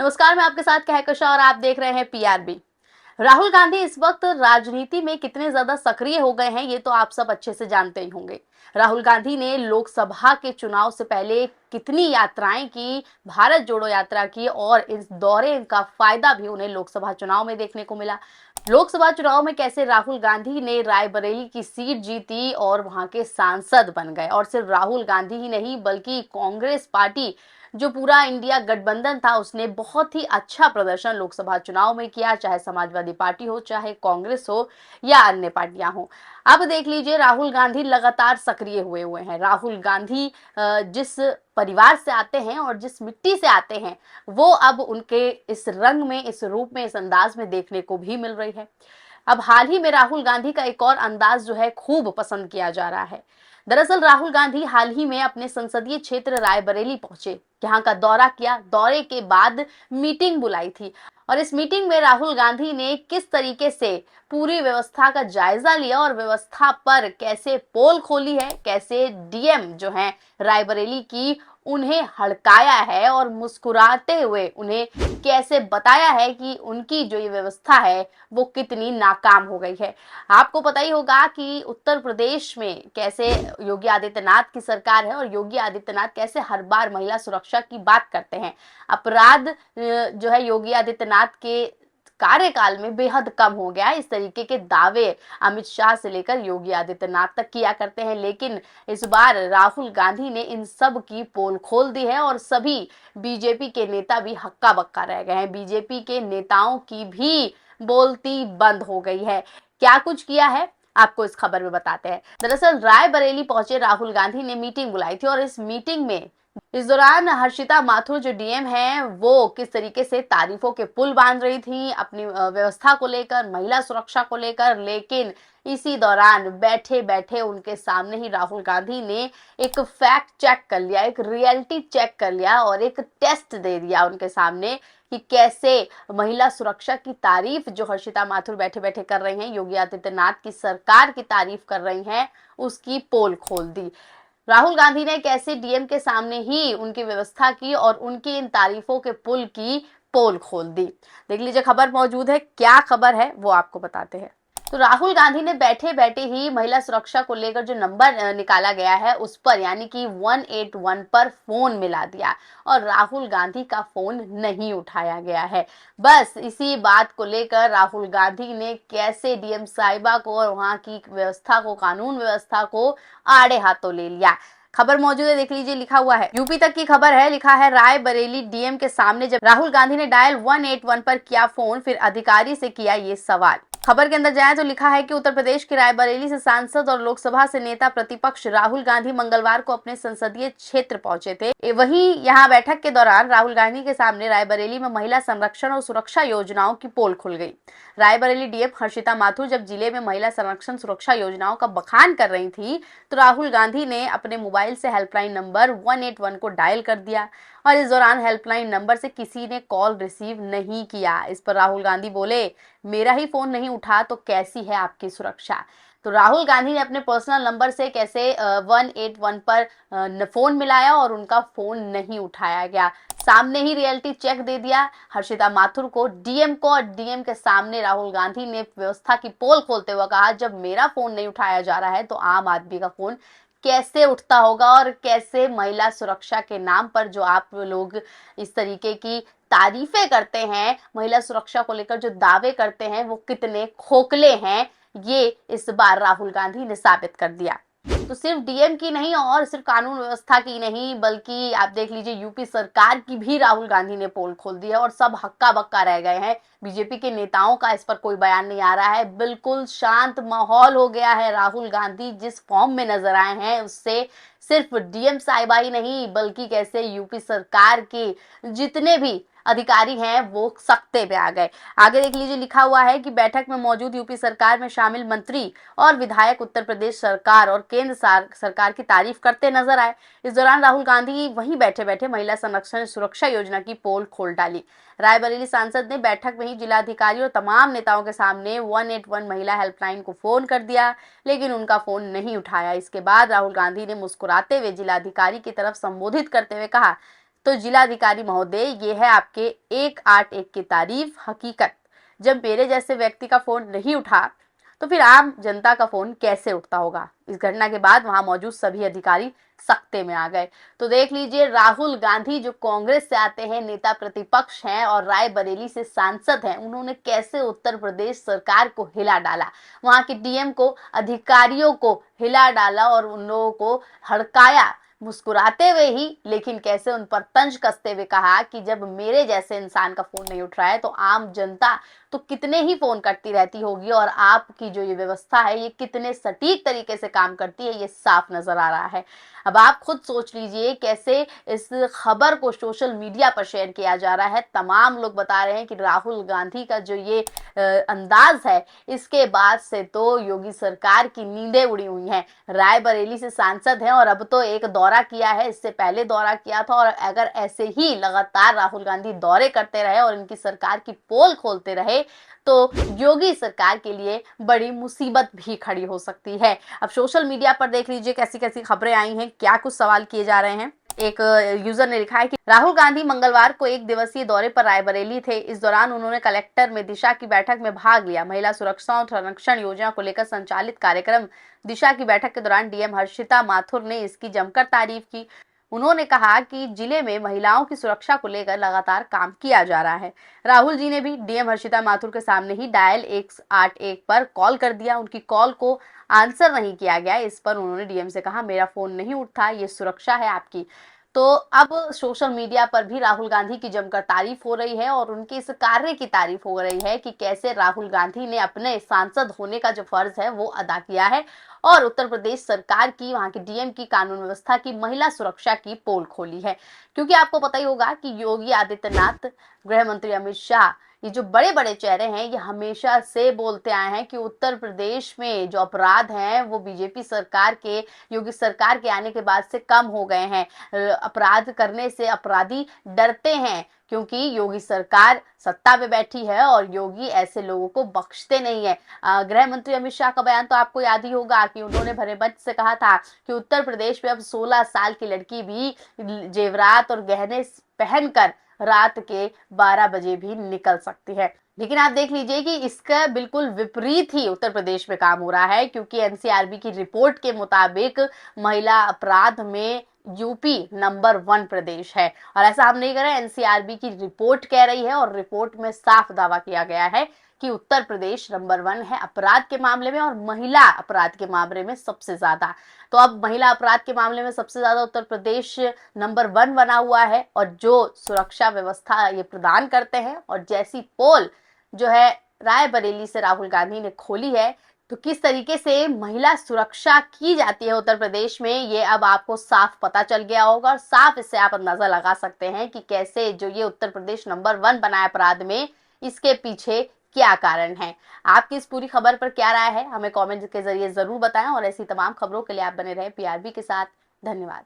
नमस्कार, मैं आपके साथ कहकशा और आप देख रहे हैं पीआरबी। राहुल गांधी इस वक्त राजनीति में कितने ज्यादा सक्रिय हो गए हैं, ये तो आप सब अच्छे से जानते ही होंगे। राहुल गांधी ने लोकसभा के चुनाव से पहले कितनी यात्राएं की, भारत जोड़ो यात्रा की, और इस दौरे का फायदा भी उन्हें लोकसभा चुनाव में देखने को मिला। लोकसभा चुनाव में कैसे राहुल गांधी ने रायबरेली की सीट जीती और वहां के सांसद बन गए। और सिर्फ राहुल गांधी ही नहीं बल्कि कांग्रेस पार्टी, जो पूरा इंडिया गठबंधन था, उसने बहुत ही अच्छा प्रदर्शन लोकसभा चुनाव में किया, चाहे समाजवादी पार्टी हो, चाहे कांग्रेस हो या अन्य पार्टियां हो। अब देख लीजिए, राहुल गांधी लगातार सक्रिय हुए हुए हैं। राहुल गांधी जिस परिवार से आते हैं और जिस मिट्टी से आते हैं, वो अब उनके इस रंग में, इस रूप में, इस अंदाज में देखने को भी मिल रही है। अब हाल ही में राहुल गांधी का एक और अंदाज जो है खूब पसंद किया जा रहा है। दरअसल राहुल गांधी हाल ही में अपने संसदीय क्षेत्र रायबरेली पहुंचे, यहाँ का दौरा किया। दौरे के बाद मीटिंग बुलाई थी और इस मीटिंग में राहुल गांधी ने किस तरीके से पूरी व्यवस्था का जायजा लिया और व्यवस्था पर कैसे पोल खोली है, कैसे डीएम जो है रायबरेली की, उन्हें हड़काया है और मुस्कुराते हुए उन्हें कैसे बताया है कि उनकी जो ये व्यवस्था है वो कितनी नाकाम हो गई है। आपको पता ही होगा कि उत्तर प्रदेश में कैसे योगी आदित्यनाथ की सरकार है और योगी आदित्यनाथ कैसे हर बार महिला सुरक्षा की बात करते हैं। अपराध जो है योगी आदित्यनाथ के कार्यकाल में बेहद कम हो गया है, इस तरीके के दावे अमित शाह से लेकर योगी आदित्यनाथ तक किया करते हैं। लेकिन इस बार राहुल गांधी ने इन सब की पोल खोल दी है और सभी बीजेपी के नेता भी हक्का बक्का रह गए हैं। बीजेपी के नेताओं की भी बोलती बंद हो गई है। क्या कुछ किया है, आपको इस खबर में बताते हैं। दरअसल रायबरेली पहुंचे राहुल गांधी ने मीटिंग बुलाई थी और इस मीटिंग में इस दौरान हर्षिता माथुर जो डीएम है, वो किस तरीके से तारीफों के पुल बांध रही थी अपनी व्यवस्था को लेकर, महिला सुरक्षा को लेकर। लेकिन इसी दौरान बैठे बैठे उनके सामने ही राहुल गांधी ने एक फैक्ट चेक कर लिया, एक रियलिटी चेक कर लिया और एक टेस्ट दे दिया उनके सामने कि कैसे महिला सुरक्षा की तारीफ जो हर्षिता माथुर बैठे बैठे कर रही हैं, योगी आदित्यनाथ की सरकार की तारीफ कर रही हैं, उसकी पोल खोल दी। राहुल गांधी ने कैसे डीएम के सामने ही उनकी व्यवस्था की और उनकी इन तारीफों के पुल की पोल खोल दी। देख लीजिए, खबर मौजूद है, क्या खबर है वो आपको बताते हैं। तो राहुल गांधी ने बैठे बैठे ही महिला सुरक्षा को लेकर जो नंबर निकाला गया है उस पर, यानी कि 181 पर फोन मिला दिया और राहुल गांधी का फोन नहीं उठाया गया है। बस इसी बात को लेकर राहुल गांधी ने कैसे डीएम साहिबा को और वहां की व्यवस्था को, कानून व्यवस्था को आड़े हाथों ले लिया। खबर मौजूद है, देख लीजिए, लिखा हुआ है, यूपी तक की खबर है। लिखा है, रायबरेली डीएम के सामने जब राहुल गांधी ने डायल 181 पर किया फोन, फिर अधिकारी से किया ये सवाल। खबर के अंदर जाए तो लिखा है कि उत्तर प्रदेश के रायबरेली से सांसद और लोकसभा से नेता प्रतिपक्ष राहुल गांधी मंगलवार को अपने संसदीय क्षेत्र पहुंचे थे। वहीं यहां बैठक के दौरान राहुल गांधी के सामने रायबरेली में महिला संरक्षण और सुरक्षा योजनाओं की पोल खुल गई। रायबरेली डीएम हर्षिता माथुर जब जिले में महिला संरक्षण सुरक्षा योजनाओं का बखान कर रही थी, तो राहुल गांधी ने अपने मोबाइल से हेल्पलाइन नंबर 181 को डायल कर दिया और इस दौरान हेल्पलाइन नंबर से किसी ने कॉल रिसीव नहीं किया। इस पर राहुल गांधी बोले, मेरा ही फोन नहीं उठा तो कैसी है आपकी सुरक्षा। तो राहुल गांधी ने अपने पर्सनल नंबर से कैसे 181 पर फोन मिलाया और उनका फोन नहीं उठाया गया। सामने ही रियलिटी चेक दे दिया हर्षिता माथुर को, डीएम को, और डीएम के सामने राहुल गांधी ने व्यवस्था की पोल खोलते हुए कहा, जब मेरा फोन नहीं उठाया जा रहा है तो आम आदमी का फोन कैसे उठता होगा। और कैसे महिला सुरक्षा के नाम पर जो आप लोग इस तरीके की तारीफें करते हैं, महिला सुरक्षा को लेकर जो दावे करते हैं, वो कितने खोखले हैं, ये इस बार राहुल गांधी ने साबित कर दिया। तो सिर्फ डीएम की नहीं और सिर्फ कानून व्यवस्था की नहीं, बल्कि आप देख लीजिए यूपी सरकार की भी राहुल गांधी ने पोल खोल दी है और सब हक्का बक्का रह गए हैं। बीजेपी के नेताओं का इस पर कोई बयान नहीं आ रहा है, बिल्कुल शांत माहौल हो गया है। राहुल गांधी जिस फॉर्म में नजर आए हैं उससे सिर्फ डीएम साहिबा ही नहीं बल्कि कैसे यूपी सरकार के जितने भी अधिकारी हैं वो सख्ते पे आ गए। आगे देख लीजिए, लिखा हुआ है कि बैठक में मौजूद यूपी सरकार में शामिल मंत्री और विधायक उत्तर प्रदेश सरकार और केंद्र सरकार की तारीफ करते नजर आए। इस दौरान राहुल गांधी वहीं बैठे बैठे महिला संरक्षण सुरक्षा योजना की पोल खोल डाली। रायबरेली सांसद ने बैठक में ही जिलाधिकारी और तमाम नेताओं के सामने 181 महिला हेल्पलाइन को फोन कर दिया, लेकिन उनका फोन नहीं उठाया। इसके बाद राहुल गांधी ने मुस्कुराते हुए जिलाधिकारी की तरफ संबोधित करते हुए कहा, तो जिलाधिकारी महोदय, ये है आपके 181 की तारीफ हकीकत। जब मेरे जैसे व्यक्ति का फोन नहीं उठा तो फिर आम जनता का फोन कैसे उठता होगा। इस घटना के बाद वहां मौजूद सभी अधिकारी सख्ते में आ गए। तो देख लीजिए, राहुल गांधी जो कांग्रेस से आते हैं, नेता प्रतिपक्ष हैं और रायबरेली से सांसद हैं, उन्होंने कैसे उत्तर प्रदेश सरकार को हिला डाला, वहां के डीएम को, अधिकारियों को हिला डाला और उन लोगों को हड़काया मुस्कुराते हुए ही, लेकिन कैसे उन पर तंज कसते हुए कहा कि जब मेरे जैसे इंसान का फोन नहीं उठ रहा है तो आम जनता तो कितने ही फोन करती रहती होगी, और आपकी जो ये व्यवस्था है ये कितने सटीक तरीके से काम करती है, ये साफ नजर आ रहा है। अब आप खुद सोच लीजिए कैसे इस खबर को सोशल मीडिया पर शेयर किया जा रहा है। तमाम लोग बता रहे हैं कि राहुल गांधी का जो ये अंदाज है, इसके बाद से तो योगी सरकार की नींदें उड़ी हुई हैं। रायबरेली से सांसद हैं और अब तो एक दौरा किया है, इससे पहले दौरा किया था, और अगर ऐसे ही लगातार राहुल गांधी दौरे करते रहे और इनकी सरकार की पोल खोलते रहे तो योगी सरकार के लिए बड़ी मुसीबत भी खड़ी हो सकती है। अब सोशल मीडिया पर देख लीजिए कैसी कैसी खबरें आई हैं, क्या कुछ सवाल किए जा रहे हैं। एक यूजर ने लिखा है कि राहुल गांधी मंगलवार को एक दिवसीय दौरे पर रायबरेली थे। इस दौरान उन्होंने कलेक्टर में दिशा की बैठक में भाग लिया। महिला सुरक्षा और संरक्षण योजना को लेकर संचालित कार्यक्रम दिशा की बैठक के दौरान डीएम हर्षिता माथुर ने इसकी जमकर तारीफ की। उन्होंने कहा कि जिले में महिलाओं की सुरक्षा को लेकर लगातार काम किया जा रहा है। राहुल जी ने भी डीएम हर्षिता माथुर के सामने ही डायल 181 पर कॉल कर दिया। उनकी कॉल को आंसर नहीं किया गया। इस पर उन्होंने डीएम से कहा, मेरा फोन नहीं उठता, ये सुरक्षा है आपकी। तो अब सोशल मीडिया पर भी राहुल गांधी की जमकर तारीफ हो रही है और उनके इस कार्य की तारीफ हो रही है कि कैसे राहुल गांधी ने अपने सांसद होने का जो फर्ज है वो अदा किया है और उत्तर प्रदेश सरकार की, वहां की डीएम की, कानून व्यवस्था की, महिला सुरक्षा की पोल खोली है। क्योंकि आपको पता ही होगा कि योगी आदित्यनाथ, गृह मंत्री अमित शाह, ये जो बड़े बड़े चेहरे हैं, ये हमेशा से बोलते आए हैं कि उत्तर प्रदेश में जो अपराध हैं वो बीजेपी सरकार के, योगी सरकार के आने के बाद से कम हो गए हैं। अपराध करने से अपराधी डरते हैं क्योंकि योगी सरकार सत्ता में बैठी है और योगी ऐसे लोगों को बख्शते नहीं है। गृह मंत्री अमित शाह का बयान तो आपको याद ही होगा कि उन्होंने भरे मंच से कहा था कि उत्तर प्रदेश में अब 16 साल की लड़की भी जेवरात और गहने पहनकर रात के 12 बजे भी निकल सकती है। लेकिन आप देख लीजिए कि इसका बिल्कुल विपरीत ही उत्तर प्रदेश में काम हो रहा है, क्योंकि एनसीआरबी की रिपोर्ट के मुताबिक महिला अपराध में यूपी नंबर 1 प्रदेश है। और ऐसा हम नहीं कर रहे, एनसीआरबी की रिपोर्ट कह रही है और रिपोर्ट में साफ दावा किया गया है कि उत्तर प्रदेश नंबर 1 है अपराध के मामले में और महिला अपराध के मामले में सबसे ज्यादा। तो अब महिला अपराध के मामले में सबसे ज्यादा उत्तर प्रदेश नंबर 1 बना हुआ है और जो सुरक्षा व्यवस्था ये प्रदान करते हैं, और जैसी पोल जो है रायबरेली से राहुल गांधी ने खोली है, तो किस तरीके से महिला सुरक्षा की जाती है उत्तर प्रदेश में, ये अब आपको साफ पता चल गया होगा। और साफ इससे आप अंदाजा लगा सकते हैं कि कैसे जो ये उत्तर प्रदेश नंबर 1 बना है अपराध में, इसके पीछे क्या कारण है। आपकी इस पूरी खबर पर क्या राय है, हमें कमेंट के जरिए जरूर बताएं और ऐसी तमाम खबरों के लिए आप बने रहे पीआरबी के साथ। धन्यवाद।